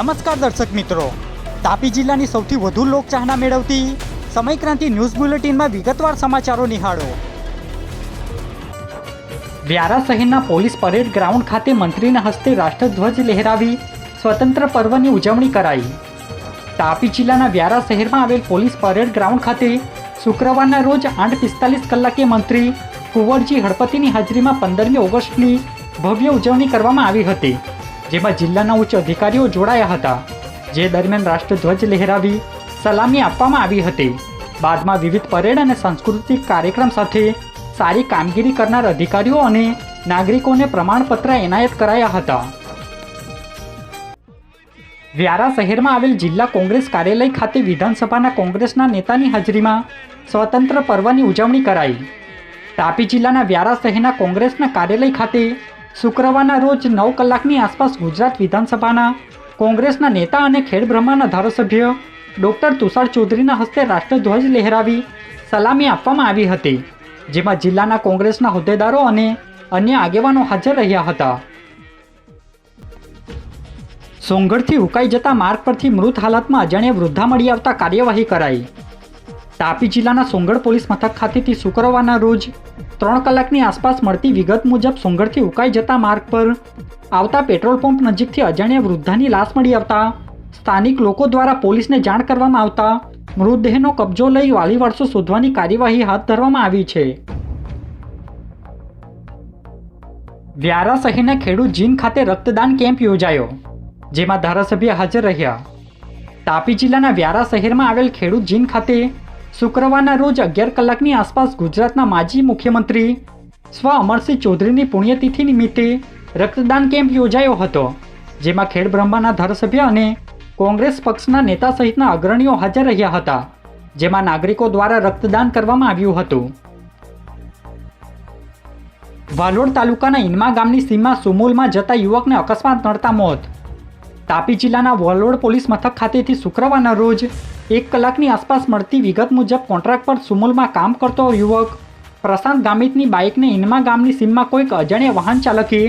નમસ્કાર દર્શક મિત્રો, તાપી જિલ્લાની સૌથી વધુ લોકચાહના મેળવતી સમયક્રાંતિ ન્યૂઝ બુલેટિનમાં વિગતવાર સમાચારો નિહાળો। વ્યારા શહેરના પોલીસ પરેડ ગ્રાઉન્ડ ખાતે મંત્રીના હસ્તે રાષ્ટ્રધ્વજ લહેરાવી સ્વતંત્ર પર્વની ઉજવણી કરાઈ। તાપી જિલ્લાના વ્યારા શહેરમાં આવેલ પોલીસ પરેડ ગ્રાઉન્ડ ખાતે શુક્રવારના રોજ 8:45 કલાકે મંત્રી કુંવરજી હળપતિની હાજરીમાં 15મી ઓગસ્ટની ભવ્ય ઉજવણી કરવામાં આવી હતી, જેમાં જિલ્લાના ઉચ્ચ અધિકારીઓ જોડાયા હતા। જે દરમિયાન રાષ્ટ્રધ્વજ લહેરાવી સલામી આપવામાં આવી હતી। બાદમાં વિવિધ પરેડ અને સાંસ્કૃતિક કાર્યક્રમ સાથે સારી કામગીરી કરનાર અધિકારીઓ અને નાગરિકોને પ્રમાણપત્ર એનાયત કરાયા હતા। વ્યારા શહેરમાં આવેલ જિલ્લા કોંગ્રેસ કાર્યાલય ખાતે વિધાનસભાના કોંગ્રેસના નેતાની હાજરીમાં સ્વતંત્ર પર્વની ઉજવણી કરાઈ। તાપી જિલ્લાના વ્યારા શહેરના કોંગ્રેસના કાર્યાલય ખાતે શુક્રવારના રોજ 9 કલાકની આસપાસ ગુજરાત વિધાનસભાના કોંગ્રેસના નેતા અને ખેડબ્રહ્માના ધારાસભ્ય ડૉક્ટર તુષાર ચૌધરીના હસ્તે રાષ્ટ્રધ્વજ લહેરાવી સલામી આપવામાં આવી હતી, જેમાં જિલ્લાના કોંગ્રેસના હોદ્દેદારો અને અન્ય આગેવાનો હાજર રહ્યા હતા। સોંગઢથી ઉકાઈ જતા માર્ગ પરથી મૃત હાલતમાં અજાણ્યા વૃદ્ધા મળી આવતા કાર્યવાહી કરાઈ। તાપી જિલ્લાના સોંગઢ પોલીસ મથક ખાતેથી શુક્રવારના રોજ 3 કલાકની આસપાસ મળતી વિગત મુજબ સોંગઢથી ઉકાઈ જતા માર્ગ પર આવતા પેટ્રોલ પંપ નજીકથી અજાણ્યા વૃદ્ધાની લાશ મળી આવતા સ્થાનિક લોકો દ્વારા પોલીસને જાણ કરવામાં આવતા મૃતદેહનો કબજો લઈ વાલી વારસો શોધવાની કાર્યવાહી હાથ ધરવામાં આવી છે। વ્યારા શહેરના ખેડૂત જીન ખાતે રક્તદાન કેમ્પ યોજાયો, જેમાં ધારાસભ્ય હાજર રહ્યા। તાપી જિલ્લાના વ્યારા શહેરમાં આવેલ ખેડૂત જીન ખાતે શુક્રવારના રોજ 11 કલાકની આસપાસ ગુજરાતના માજી મુખ્યમંત્રી સ્વ અમરસિંહ ચૌધરીની પુણ્યતિથિ નિમિત્તે રક્તદાન કેમ્પ યોજાયો હતો, જેમાં ખેડબ્રહ્માના ધારાસભ્ય અને કોંગ્રેસ પક્ષના નેતા સહિતના અગ્રણીઓ હાજર રહ્યા હતા, જેમાં નાગરિકો દ્વારા રક્તદાન કરવામાં આવ્યું હતું। વાલોડ તાલુકાના ઇનમા ગામની સીમમાં સુમુલમાં જતા યુવકને અકસ્માત નડતા મોત। તાપી જિલ્લાના વાલોડ પોલીસ મથક ખાતેથી શુક્રવારના રોજ 1 કલાકની આસપાસ મળતી વિગત મુજબ કોન્ટ્રાક્ટ પર સુમુલમાં કામ કરતો યુવક પ્રશાંત ગામિતની બાઇકને ઇનમા ગામની સીમમાં કોઈક અજાણ્યા વાહન ચાલકે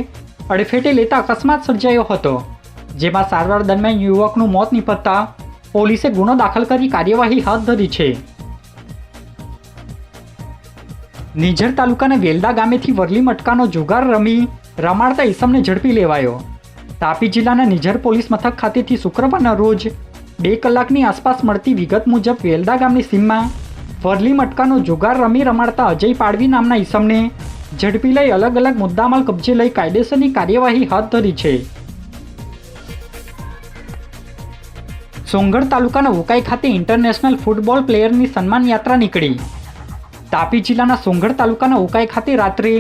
અડફેટે લેતા અકસ્માત સર્જાયો હતો, જેમાં સારવાર દરમિયાન યુવકનું મોત નિપજતા પોલીસે ગુનો દાખલ કરી કાર્યવાહી હાથ ધરી છે। નિઝર તાલુકાના વેલદા ગામેથી વરલી મટકાનો જુગાર રમાડતા ઈસમને ઝડપી લેવાયો। તાપી જિલ્લાના નિઝર પોલીસ મથક ખાતેથી શુક્રવારના રોજ 2 કલાકની આસપાસ મળતી વિગત મુજબ વેલદા ગામની સીમમાં વરલી મટકાનો જુગાર રમાડતા અજય પાડવી નામના ઈસમને ઝડપી લઈ અલગ અલગ મુદ્દામાલ કબજે લઈ કાયદેસરની કાર્યવાહી હાથ ધરી છે। સોંગઢ તાલુકાના ઉકાઈ ખાતે ઇન્ટરનેશનલ ફૂટબોલ પ્લેયરની સન્માન યાત્રા નીકળી। તાપી જિલ્લાના સોંગઢ તાલુકાના ઉકાઈ ખાતે રાત્રે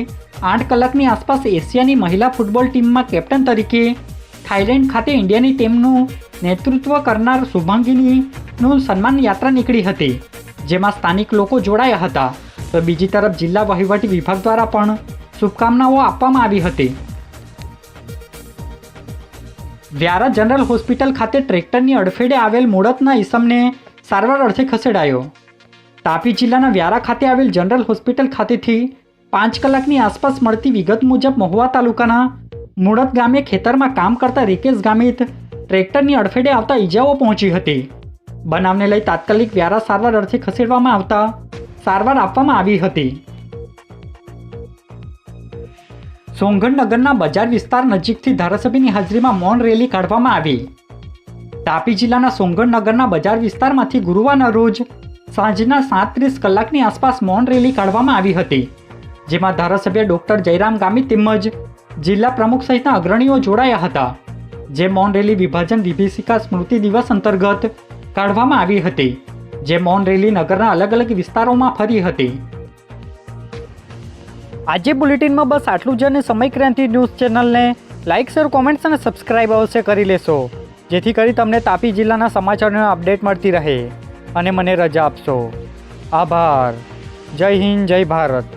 8 કલાકની આસપાસ એશિયાની મહિલા ફૂટબોલ ટીમમાં કેપ્ટન તરીકે થાઇલેન્ડ ખાતે ઇન્ડિયાની ટીમનું નેતૃત્વ કરનાર શુભાંગીનીનું સન્માન યાત્રા નીકળી હતી, જેમાં સ્થાનિક લોકો જોડાયા હતા, તો બીજી તરફ જિલ્લા વહીવટી વિભાગ દ્વારા પણ શુભકામનાઓ આપવામાં આવી હતી। વ્યારા જનરલ હોસ્પિટલ ખાતે ટ્રેક્ટરની અડફેટે આવેલ મૂળતના ઈસમને સારવાર અર્થે ખસેડાયો। તાપી જિલ્લાના વ્યારા ખાતે આવેલ જનરલ હોસ્પિટલ ખાતેથી 5 કલાકની આસપાસ મળતી વિગત મુજબ મહુવા તાલુકાના મૂળત ગામે ખેતરમાં કામ કરતા રિકેશ ગામિત ટ્રેક્ટરની અડફેટે આવતા ઈજાઓ પહોંચી હતી। બનાવને લઈ તાત્કાલિક વ્યારા સારવાર અર્થે ખસેડવામાં આવતા સારવાર આપવામાં આવી હતી। સોંગઢ નગરના બજાર વિસ્તાર નજીકથી ધારાસભ્યની હાજરીમાં મૌન રેલી કાઢવામાં આવી। તાપી જિલ્લાના સોંગઢ નગરના બજાર વિસ્તારમાંથી ગુરુવારના રોજ સાંજના 7:30 કલાકની આસપાસ મૌન રેલી કાઢવામાં આવી હતી, જેમાં ધારાસભ્ય ડૉક્ટર જયરામ ગામિત તેમજ જિલ્લા પ્રમુખ સહિતના અગ્રણીઓ જોડાયા હતા। જે મૌન રેલી વિભાજન વિભીષિકા સ્મૃતિ દિવસ અંતર્ગત કાઢવામાં આવી હતી, જે મૌન રેલી નગરના અલગ અલગ વિસ્તારોમાં ફરી હતી। આજે બુલેટિનમાં બસ આટલું જ, અને સમયક્રાંતિ ન્યૂઝ ચેનલને લાઇક, શેર, કોમેન્ટ્સ અને સબસ્ક્રાઇબ અવશ્ય કરી લેશો, જેથી કરી તમને તાપી જિલ્લાના સમાચારોની અપડેટ મળતી રહે, અને મને રજા આપશો। આભાર। જય હિન્દ, જય ભારત।